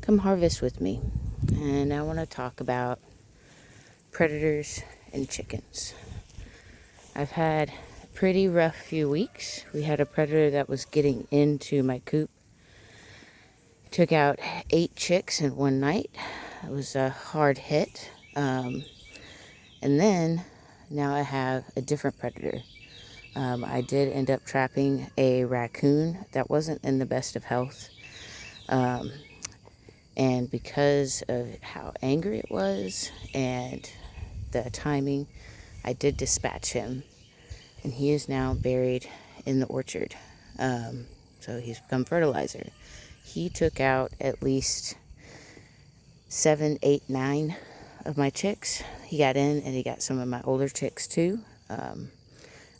come harvest with me. And I want to talk about predators and chickens. I've had a pretty rough few weeks. We had a predator that was getting into my coop. Took out 8 chicks in one night. It was a hard hit. And then now I have a different predator. I did end up trapping a raccoon that wasn't in the best of health. And because of how angry it was and the timing, I did dispatch him. And he is now buried in the orchard. So he's become fertilizer. He took out at least 7, 8, 9 of my chicks. He got in and he got some of my older chicks too.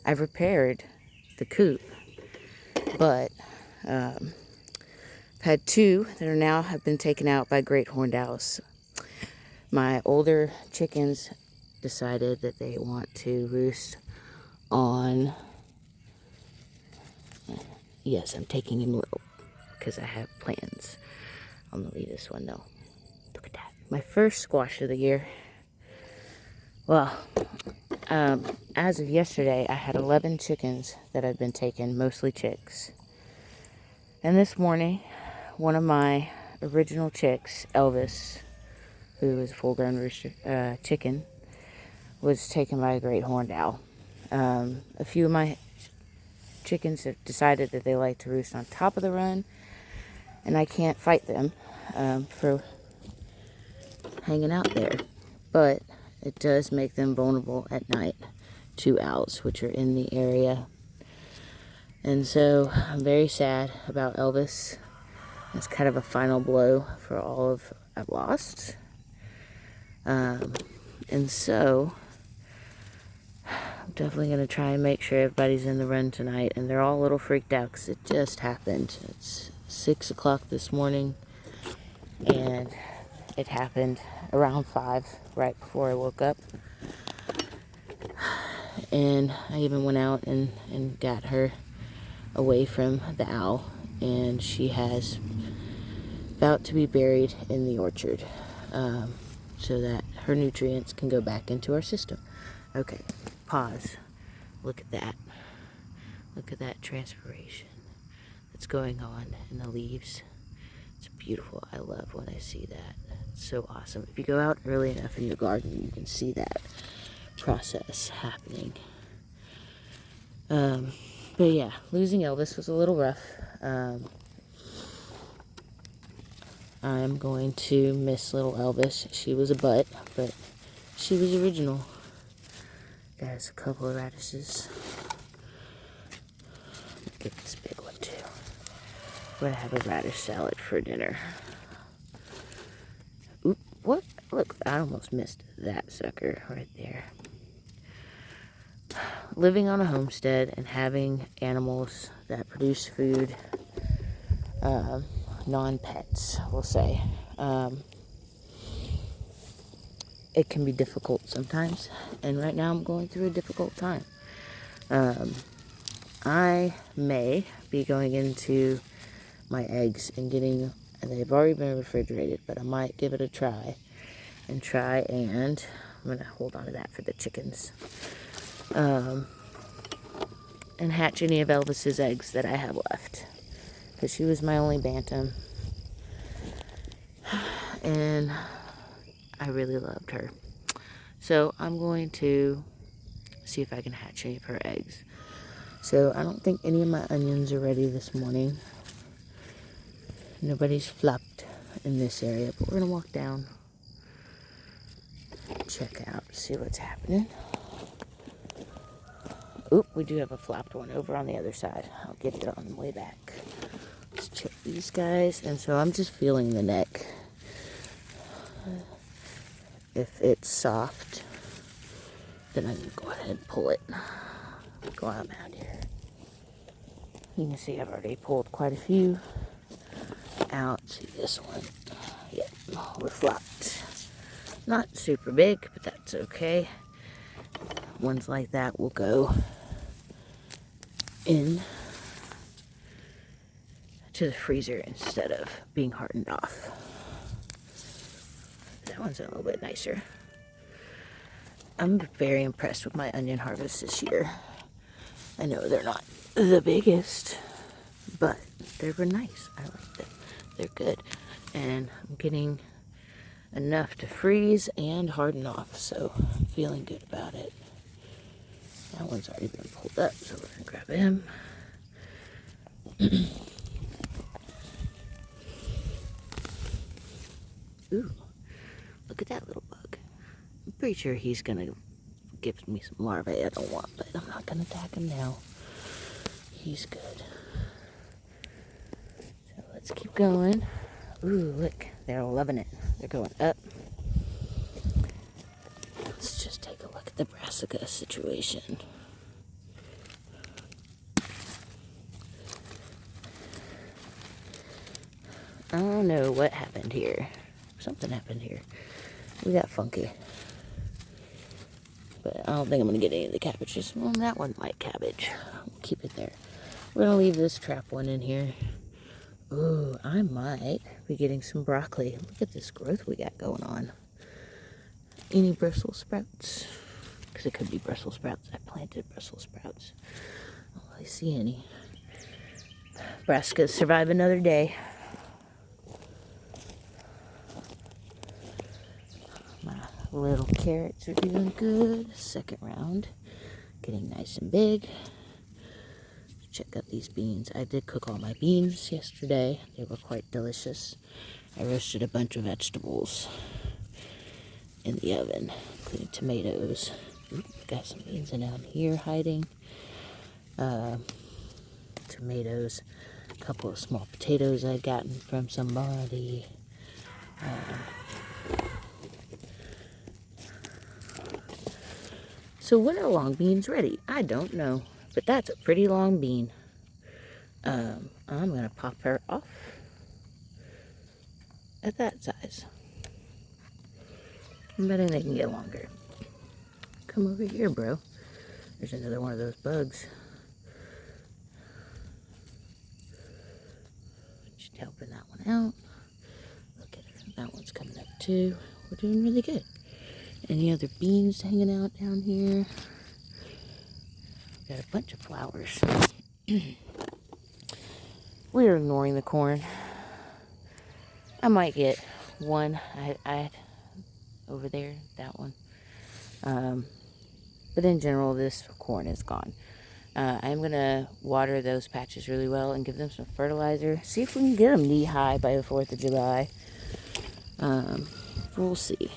I've repaired the coop, but had 2 that are now have been taken out by great horned owls. My older chickens decided that they want to roost on, yes, I'm taking him low because I have plans. I'm gonna leave this one though. Look at that. My first squash of the year. Well, as of yesterday, I had 11 chickens that had been taken, mostly chicks. And this morning, one of my original chicks, Elvis, who was a full-grown rooster chicken, was taken by a great horned owl. A few of my chickens have decided that they like to roost on top of the run, and I can't fight them for hanging out there. But it does make them vulnerable at night to owls, which are in the area. And so I'm very sad about Elvis. It's kind of a final blow for all of I've lost. And so I'm definitely going to try and make sure everybody's in the run tonight. And they're all a little freaked out because it just happened. It's 6 o'clock this morning. And it happened around 5, right before I woke up. And I even went out and got her away from the owl. And she has about to be buried in the orchard. So that her nutrients can go back into our system. Okay, pause. Look at that. Look at that transpiration that's going on in the leaves. It's beautiful. I love when I see that. It's so awesome. If you go out early enough in your garden, you can see that process happening. But yeah, losing Elvis was a little rough. I'm going to miss little Elvis. She was a butt, but she was original. There's a couple of radishes. Get this big one too. We're gonna have a radish salad for dinner. Oop, what? Look, I almost missed that sucker right there. Living on a homestead and having animals that produce food, non-pets, we'll say, it can be difficult sometimes, and right now I'm going through a difficult time. I may be going into my eggs and getting, and they've already been refrigerated, but I might give it a try, and I'm going to hold on to that for the chickens, and hatch any of Elvis's eggs that I have left, because she was my only bantam, and I really loved her. So I'm going to see if I can hatch any of her eggs. So I don't think any of my onions are ready this morning. Nobody's flopped in this area, but we're going to walk down, check out, see what's happening. Oop, we do have a flopped one over on the other side. I'll get it on the way back. Let's check these guys. And so I'm just feeling the neck. If it's soft, then I can go ahead and pull it. Go out here. You can see I've already pulled quite a few out. See this one. Yep, we're flopped. Not super big, but that's okay. Ones like that will go in to the freezer instead of being hardened off. That one's a little bit nicer. I'm very impressed with my onion harvest this year. I know they're not the biggest, but they were nice. I like them. They're good. And I'm getting enough to freeze and harden off, so I'm feeling good about it. That one's already been pulled up, so we're gonna grab him. Ooh, look at that little bug. I'm pretty sure he's gonna give me some larvae I don't want, but I'm not gonna attack him now. He's good. So let's keep going. Ooh, look, they're loving it. They're going up. Let's just take a look at the brassica situation. I don't know what happened here. Something happened here. We got funky. But I don't think I'm going to get any of the cabbages. Well, that one might cabbage. We'll keep it there. We're going to leave this trap one in here. Ooh, I might be getting some broccoli. Look at this growth we got going on. Any Brussels sprouts? Because it could be Brussels sprouts. I planted Brussels sprouts. I don't really see any. Brassicas survive another day. My little carrots are doing good. Second round. Getting nice and big. Check out these beans. I did cook all my beans yesterday. They were quite delicious. I roasted a bunch of vegetables in the oven, including tomatoes. Ooh, got some beans in down here hiding. Tomatoes. A couple of small potatoes I'd gotten from somebody. So when are long beans ready? I don't know. But that's a pretty long bean. I'm going to pop her off at that size. I'm betting they can get longer. Come over here, bro. There's another one of those bugs. Just helping that one out. Look at her. That one's coming up too. We're doing really good. Any other beans hanging out down here? Got a bunch of flowers. We're ignoring the corn. I might get one. I over there, that one. But in general, this corn is gone. I'm going to water those patches really well and give them some fertilizer. See if we can get them knee-high by the 4th of July. We'll see.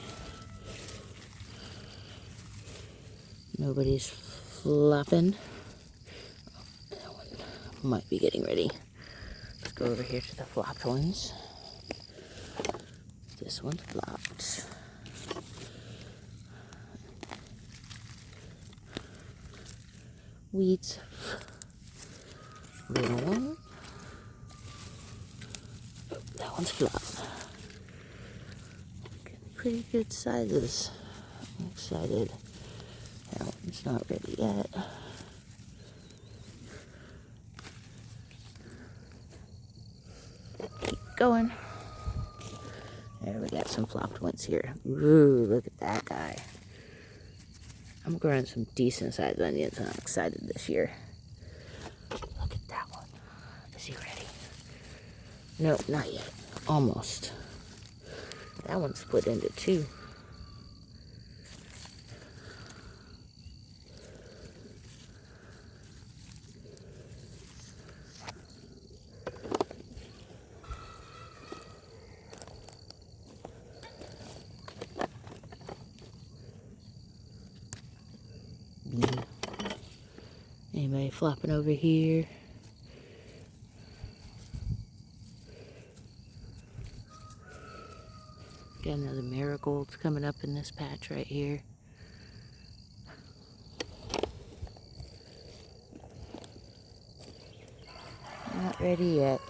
Nobody's flopping. That one might be getting ready. Let's go over here to the flopped ones. This one's flopped. Weeds. Little one. Oh, that one's flopped. Getting pretty good sizes. I'm excited. That one's not ready yet. Keep going. There, we got some flopped ones here. Ooh, look at that guy. I'm growing some decent sized onions and I'm excited this year. Look at that one. Is he ready? No, not yet. Almost. That one split into two. Anybody flopping over here? Got another marigolds coming up in this patch right here. Not ready yet.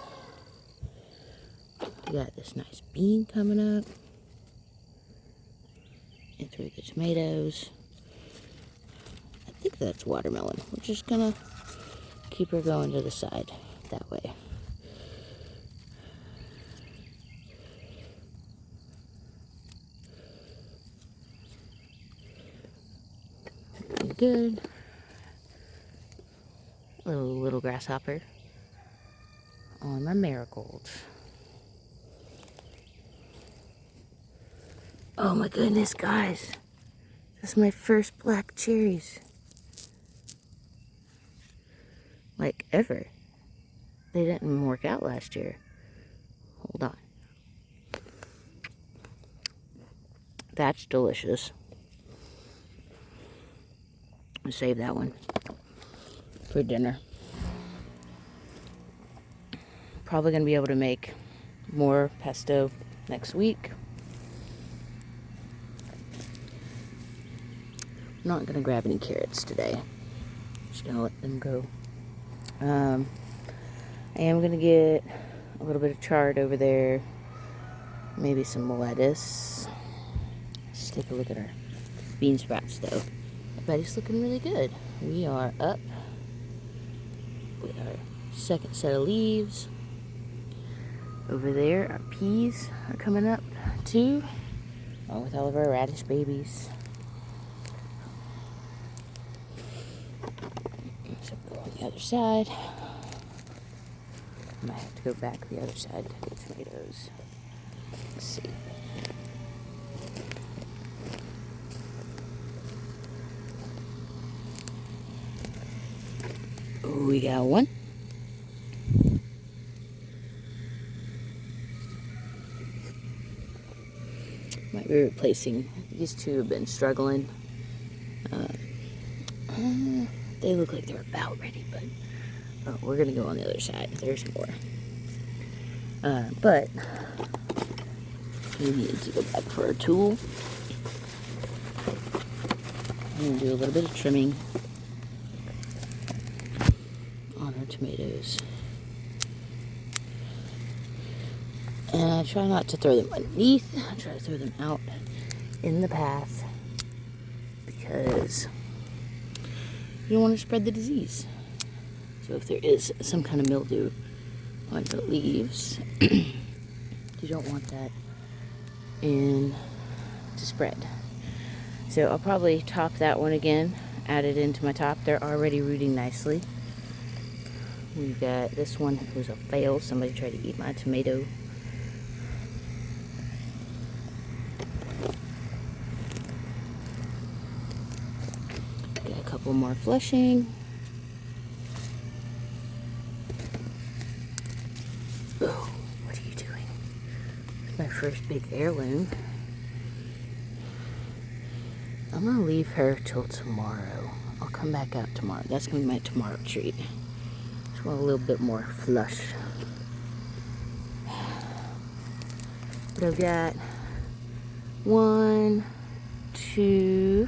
We got this nice bean coming up. And through the tomatoes. I think that's watermelon. We're just gonna keep her going to the side that way. good. Little grasshopper on my marigolds. Oh my goodness, guys. That's my first black cherries. Like, ever. They didn't work out last year. Hold on. That's delicious. I'll save that one for dinner. Probably going to be able to make more pesto next week. I'm not going to grab any carrots today. I'm just going to let them go. I am going to get a little bit of chard over there. Maybe some lettuce. Let's take a look at our bean sprouts, though. Everybody's looking really good. We are up with our second set of leaves. Over there, our peas are coming up, too. Along with all of our radish babies. So go on the other side. I might have to go back the other side to get tomatoes. Let's see. We got one. Might be replacing. These two have been struggling. They look like they're about ready, but we're going to go on the other side. There's more. But we need to go back for our tool. I'm going to do a little bit of trimming on our tomatoes. And I try not to throw them underneath. I try to throw them out in the path because you don't want to spread the disease. So if there is some kind of mildew on the leaves, you don't want that in to spread. So I'll probably top that one again, add it into my top. They're already rooting nicely. We've got this one was a fail. Somebody tried to eat my tomato. Got a couple more flushing. Oh, what are you doing? It's my first big heirloom. I'm gonna leave her till tomorrow. I'll come back out tomorrow. That's gonna be my tomorrow treat. Just want a little bit more flush. But I've got 1, 2,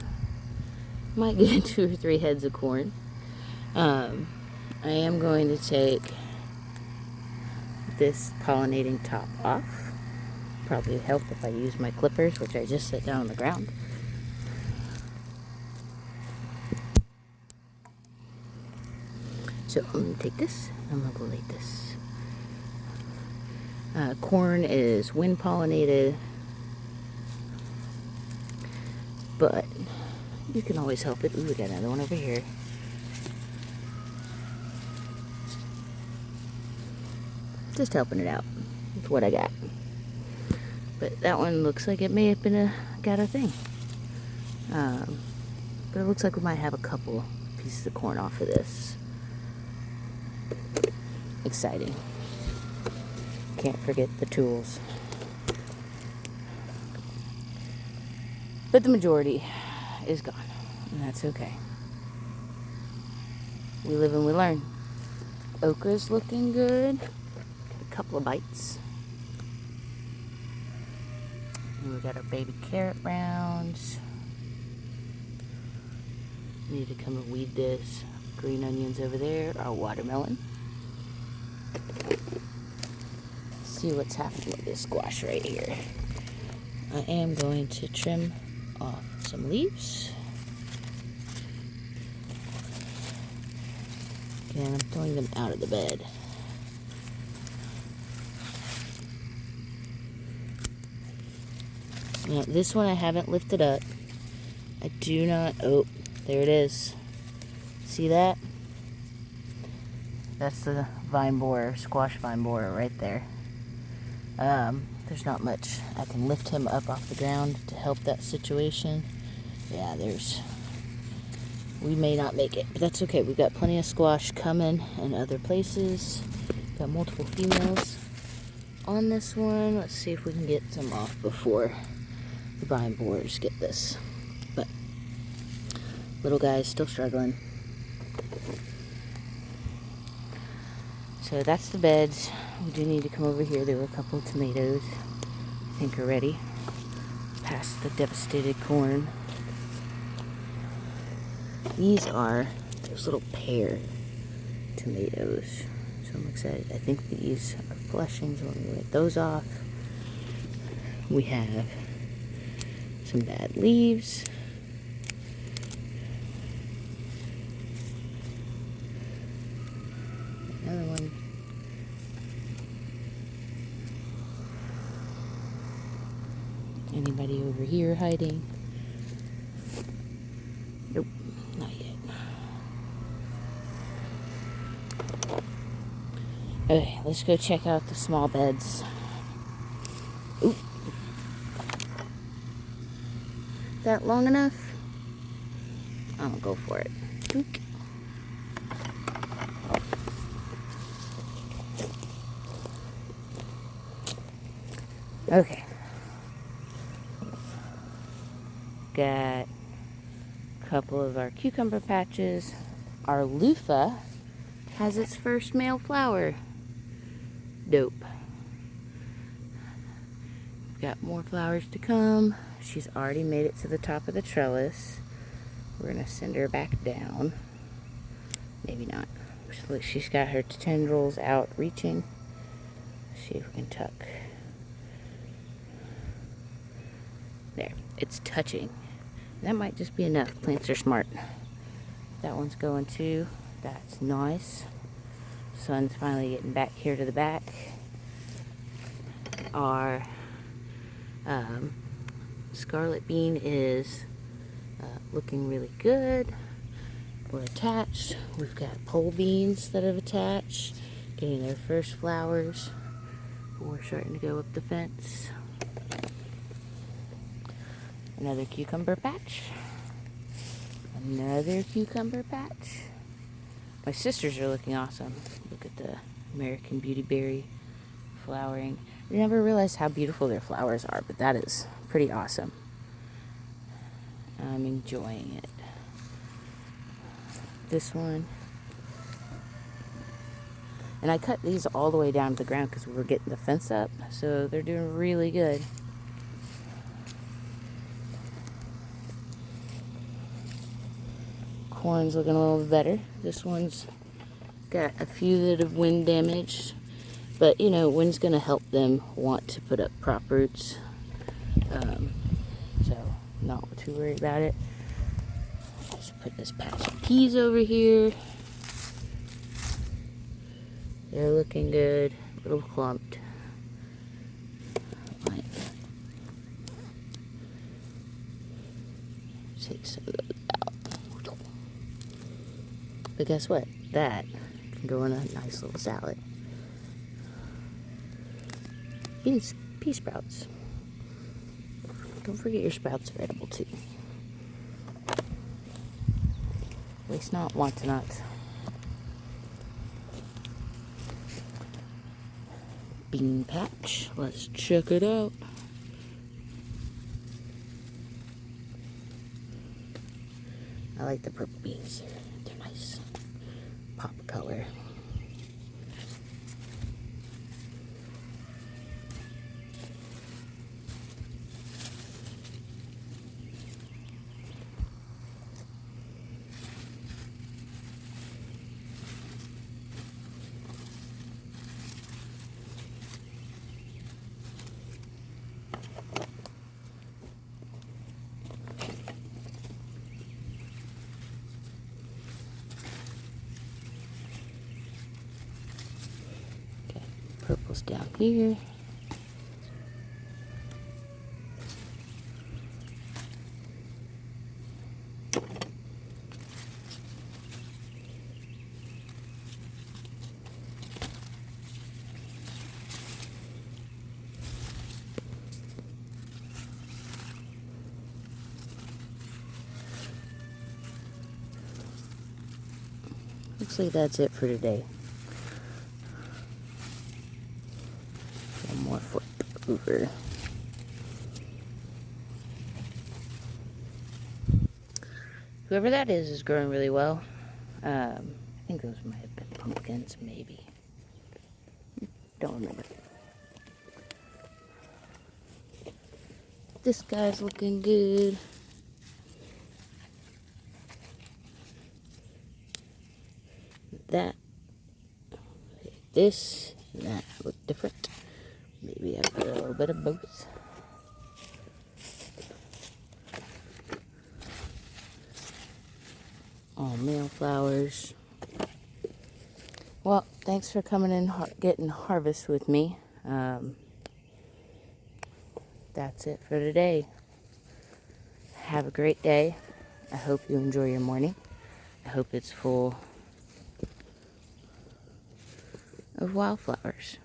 might get 2 or 3 heads of corn. I am going to take this pollinating top off. Probably help if I use my clippers, which I just set down on the ground. So I'm going to take this, I'm going to collate this. Corn is wind pollinated, but you can always help it. Ooh, we got another one over here. Just helping it out with what I got. But that one looks like it may have been got a thing. But it looks like we might have a couple pieces of corn off of this. Exciting. Can't forget the tools. But the majority is gone, and that's okay. We live and we learn. Okra's looking good. Got a couple of bites. And we got our baby carrot rounds. Need to come and weed this. Green onions over there. Our watermelon. See what's happening with this squash right here. I am going to trim off some leaves. And I'm throwing them out of the bed. Now, this one I haven't lifted up. I do not, oh, There it is. See that? That's the vine borer, squash vine borer right there. There's not much. I can lift him up off the ground to help that situation. Yeah, we may not make it, but that's okay. We've got plenty of squash coming in other places. Got multiple females on this one. Let's see if we can get some off before the vine borers get this. But little guy's still struggling. So that's the beds. We do need to come over here. There were a couple of tomatoes, I think, already. Past the devastated corn. These are those little pear tomatoes. So I'm excited. I think these are flushing, so I'm going to get those off. We have some bad leaves. Another one. Anybody over here hiding? Nope, not yet. Okay, let's go check out the small beds. Oop. That long enough? I'm gonna go for it. Oop. Okay. Got a couple of our cucumber patches. Our loofah has its first male flower. Dope. Got more flowers to come. She's already made it to the top of the trellis. We're gonna send her back down. Maybe not. She's got her tendrils out reaching. See if we can tuck. There, it's touching. That might just be enough. Plants are smart. That one's going too. That's nice. Sun's finally getting back here to the back. Our scarlet bean is looking really good. We're attached. We've got pole beans that have attached, getting their first flowers. We're starting to go up the fence. Another cucumber patch. Another cucumber patch. My sisters are looking awesome. Look at the American Beauty Berry flowering. I never realized how beautiful their flowers are, but that is pretty awesome. I'm enjoying it. This one. And I cut these all the way down to the ground because we were getting the fence up, so they're doing really good. Corn's looking a little better. This one's got a few that have wind damaged, but you know, wind's gonna help them want to put up prop roots. So not too worried about it. Just put this patch of peas over here. They're looking good, a little clumped. Might take some of those out. But guess what? That can go in a nice little salad. Beans, pea sprouts. Don't forget your sprouts are edible too. Waste not, want not. Bean patch. Let's check it out. I like the purple beans. They're nice. Pop color. Purple's down here. looks like that's it for today. One more flip over. Whoever that is growing really well. I think those might have been pumpkins, maybe. Don't remember. This guy's looking good. That, this, and that look different. Maybe I put a little bit of both. All male flowers. Well, thanks for coming in, getting harvest with me. That's it for today. Have a great day. I hope you enjoy your morning. I hope it's full of wildflowers.